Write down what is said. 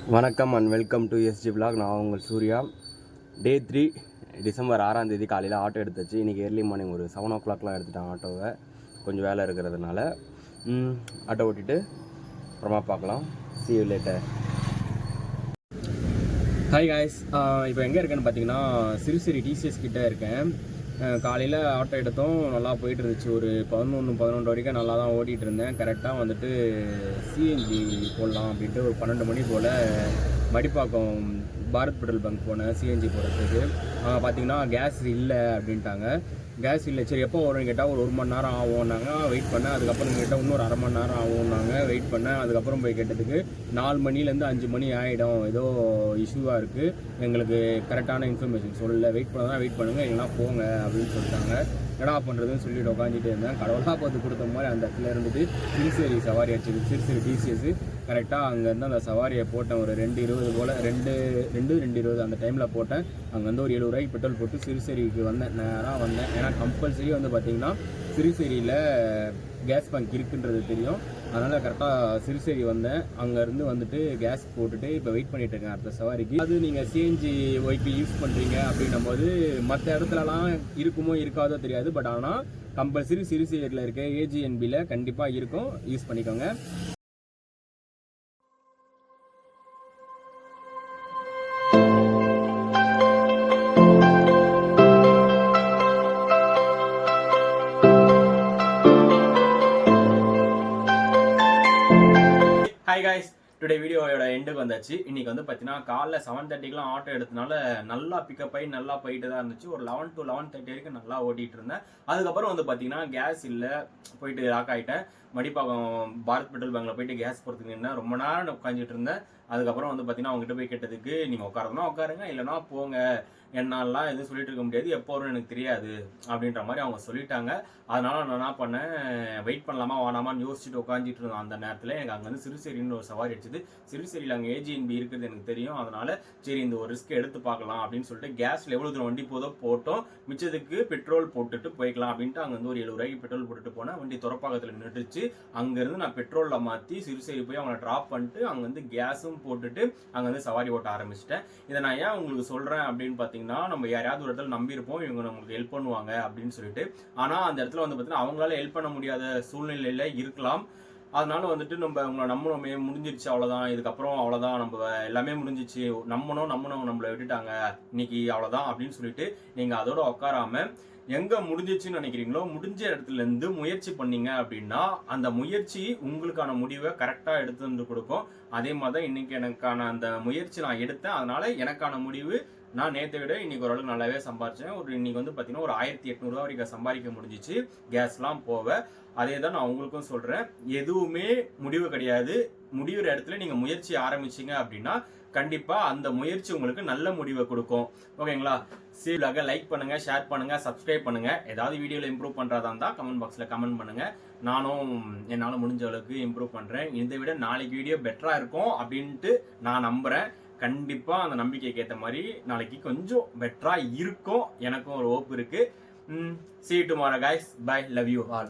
வணக்கம் and welcome to SG vlog. நான் உங்கள் சூர்யா. டே 3 டிசம்பர் 6ஆம் தேதி காலையில் ஆட்டோ எடுத்துச்சு. இன்றைக்கி ஏர்லி மார்னிங் ஒரு 7 o'clockலாம் எடுத்துட்டேன் ஆட்டோவை, கொஞ்சம் வேலை இருக்கிறதுனால. ஆட்டோ ஓட்டிட்டு அப்புறமா பார்க்கலாம். see you later. Hi guys, இப்போ எங்கே இருக்கேன்னு பார்த்தீங்கன்னா சிறுசிரி டிசிஎஸ் கிட்டே இருக்கேன். காலையில் ஆட்டோ எடுத்தோம், நல்லா போயிட்டு இருந்துச்சு. ஒரு 11 வரைக்கும் நல்லா தான் ஓட்டிகிட்டு இருந்தேன். கரெக்டாக வந்துட்டு சிஎன்ஜி போடலாம் அப்படின்ட்டு ஒரு 12 மணி போல் மடிப்பாக்கம் பாரத் பெட்ரோல் பங்க் போனேன் சிஎன்ஜி போடுறதுக்கு. பார்த்தீங்கன்னா கேஸ் இல்லை அப்படின்ட்டாங்க. கேஸ் இல்லை, சரி எப்போ வரும்னு கேட்டால் ஒரு மணி நேரம் ஆகும்னாங்க. வெயிட் பண்ணேன். அதுக்கப்புறம் கேட்டால் இன்னொரு அரை மணி நேரம் ஆகும்னாங்க. வெயிட் பண்ணேன். அதுக்கப்புறம் போய் கேட்டதுக்கு 4 மணிலேருந்து 5 மணி ஆகிடும், ஏதோ இஷ்யூவாக இருக்குது, எங்களுக்கு கரெக்டான இன்ஃபர்மேஷன் சொல்லலை, வெயிட் பண்ண தான் வெயிட் பண்ணுங்கள், எங்கெல்லாம் போங்க அப்படின்னு சொல்லிட்டாங்க. என்னடா பண்ணுறதுன்னு சொல்லிட்டு உட்காந்துட்டு இருந்தேன். கடவுளாக பார்த்து கொடுத்த மாதிரி அந்த இடத்துல இருந்துட்டு சிறுசேரி சவாரி அடிச்சது. சிறுசேரி டிசிஎஸ் கரெக்டாக அங்கேருந்து அந்த சவாரியை போட்டேன். ஒரு 2:20 போல், 2:20 அந்த டைமில் போட்டேன். அங்கேருந்து ஒரு 70 ரூபாய்க்கு பெட்ரோல் போட்டு சிறுசேரிக்கு வந்தேன். நேராக வந்தேன். ஏன்னா கம்பல்சரி வந்து பார்த்திங்கன்னா சிறுசேரியில் கேஸ் பங்க் இருக்குன்றது தெரியும். அதனால் கரெக்டாக சிறுசேரி வந்தேன். அங்கேருந்து வந்துட்டு கேஸ் போட்டுட்டு இப்போ வெயிட் பண்ணிகிட்டு இருக்கேன் அடுத்த சவாரிக்கு. அது நீங்கள் சிஎன்ஜி ஒய்பி யூஸ் பண்ணுறீங்க அப்படின்னும் போது மற்ற இடத்துலலாம் இருக்குமோ இருக்காதோ தெரியாது. பட் ஆனால் கம்பல்சரி சிறுசேரியில் இருக்க ஏஜிஎன்பியில் கண்டிப்பாக இருக்கும், யூஸ் பண்ணிக்கோங்க. ஹாய் காய்ஸ், டுடே வீடியோவோட எண்டுக்கு வந்தாச்சு. இன்றைக்கி வந்து பார்த்தீங்கன்னா காலைல 7:30க்குலாம் ஆட்டோ எடுத்தனால நல்லா பிக்கப் ஆகி நல்லா போயிட்டு தான் இருந்துச்சு. ஒரு 11 to 11:30 வரைக்கும் நல்லா ஓட்டிகிட்டு இருந்தேன். அதுக்கப்புறம் வந்து பார்த்தீங்கன்னா கேஸ் இல்லை, போயிட்டு லாக் ஆகிட்டேன். மடிப்பாக்கம் பாரத் பெட்ரோல் பங்கில் போயிட்டு கேஸ் போகிறதுக்கு நின்று ரொம்ப நேரம் உட்காந்துட்டு இருந்தேன். அதுக்கப்புறம் வந்து பார்த்தீங்கன்னா அவங்ககிட்ட போய் கேட்டதுக்கு, நீங்கள் உட்காரதுனா உட்காருங்க, இல்லைனா போங்க, என்னாலாம் எதுவும் சொல்லிட்டு இருக்க முடியாது, எப்போ வரும்னு எனக்கு தெரியாது அப்படின்ற மாதிரி அவங்க சொல்லிட்டாங்க. அதனால் நான் என்ன பண்ணேன், வெயிட் பண்ணலாமா வேணாமான்னு யோசிச்சுட்டு உட்காந்துட்டு இருந்தேன். அந்த நேரத்தில் எனக்கு அங்கே வந்து சிறுசேரின்னு ஒரு சவாரி அடிச்சது. சிறுசேரியில் அங்கே ஏஜிஎன்பி இருக்குது எனக்கு தெரியும். அதனால் சரி இந்த ஒரு ரிஸ்க் எடுத்து பார்க்கலாம் அப்படின்னு சொல்லிட்டு கேஸில் எவ்வளோ தூரம் வண்டி போதோ போட்டோம், மிச்சத்துக்கு பெட்ரோல் போட்டுட்டு போய்க்கலாம் அப்படின்ட்டு அங்கே வந்து ஒரு 70 ரூபாய்க்கு பெட்ரோல் போட்டுட்டு போனேன். வண்டி துறப்பாக்கத்தில் நின்றுச்சு. அங்கேருந்து நான் பெட்ரோலில் மாற்றி சிறுசேரி போய் அவங்களை ட்ராப் பண்ணிட்டு அங்கே வந்து கேஸும் போட்டுட்டு அங்கே வந்து சவாரி ஓட்ட ஆரம்பிச்சிட்டேன். இதை நான் ஏன் உங்களுக்கு சொல்கிறேன் அப்படின்னு பார்த்தீங்கன்னா, நம்ம யாராவது ஒரு இடத்துல நம்பியிருப்போம், இவங்க நம்மளுக்கு ஹெல்ப் பண்ணுவாங்க அப்படின்னு சொல்லிட்டு. ஆனால் அந்த இடத்துல வந்து பார்த்தீங்கன்னா அவங்களால ஹெல்ப் பண்ண முடியாத சூழ்நிலையில் இருக்கலாம். அதனால வந்துட்டு நம்ம உங்களை நம்பணுமே, முடிஞ்சிருச்சு அவ்வளோதான், இதுக்கப்புறம் அவ்வளோதான், நம்ம எல்லாமே முடிஞ்சிச்சு, நம்பணும் நம்மளை விட்டுட்டாங்க, இன்னைக்கு அவ்வளோதான் அப்படின்னு சொல்லிட்டு நீங்கள் அதோட உட்காராம எங்கே முடிஞ்சிச்சுன்னு நினைக்கிறீங்களோ முடிஞ்ச இடத்துல இருந்து முயற்சி பண்ணீங்க அப்படின்னா அந்த முயற்சி உங்களுக்கான முடிவை கரெக்டாக எடுத்து வந்து கொடுக்கும். அதே மாதிரி தான் இன்னைக்கு எனக்கான அந்த முயற்சி நான் எடுத்தேன். அதனால எனக்கான முடிவு நான் நேற்றை விட இன்னைக்கு ஓரளவுக்கு நல்லாவே சம்பாரிச்சேன். இன்னைக்கு வந்து பார்த்தீங்கன்னா ஒரு 1800 ரூபா வரைக்கும் சம்பாதிக்க முடிஞ்சிச்சு கேஸ்லாம் போக. அதே தான் நான் உங்களுக்கும் சொல்கிறேன், எதுவுமே முடிவு கிடையாது. முடிவுற இடத்துல நீங்கள் முயற்சி ஆரம்பிச்சிங்க அப்படின்னா கண்டிப்பாக அந்த முயற்சி உங்களுக்கு நல்ல முடிவை கொடுக்கும். ஓகேங்களா? சீலாக லைக் பண்ணுங்கள், ஷேர் பண்ணுங்கள், சப்ஸ்கிரைப் பண்ணுங்கள். ஏதாவது வீடியோவில் இம்ப்ரூவ் பண்ணுறதா இருந்தால் கமெண்ட் பாக்ஸில் கமெண்ட் பண்ணுங்கள். நானும் என்னால் முடிஞ்ச அளவுக்கு இம்ப்ரூவ் பண்ணுறேன். இதை விட நாளைக்கு வீடியோ பெட்டராக இருக்கும் அப்படின்ட்டு நான் நம்புகிறேன். கண்டிப்பாக அந்த நம்பிக்கைக்கு ஏற்ற மாதிரி நாளைக்கு கொஞ்சம் பெட்டராக இருக்கும். எனக்கும் ஒரு ஹோப் இருக்குது. See you tomorrow guys. Bye. Love you all.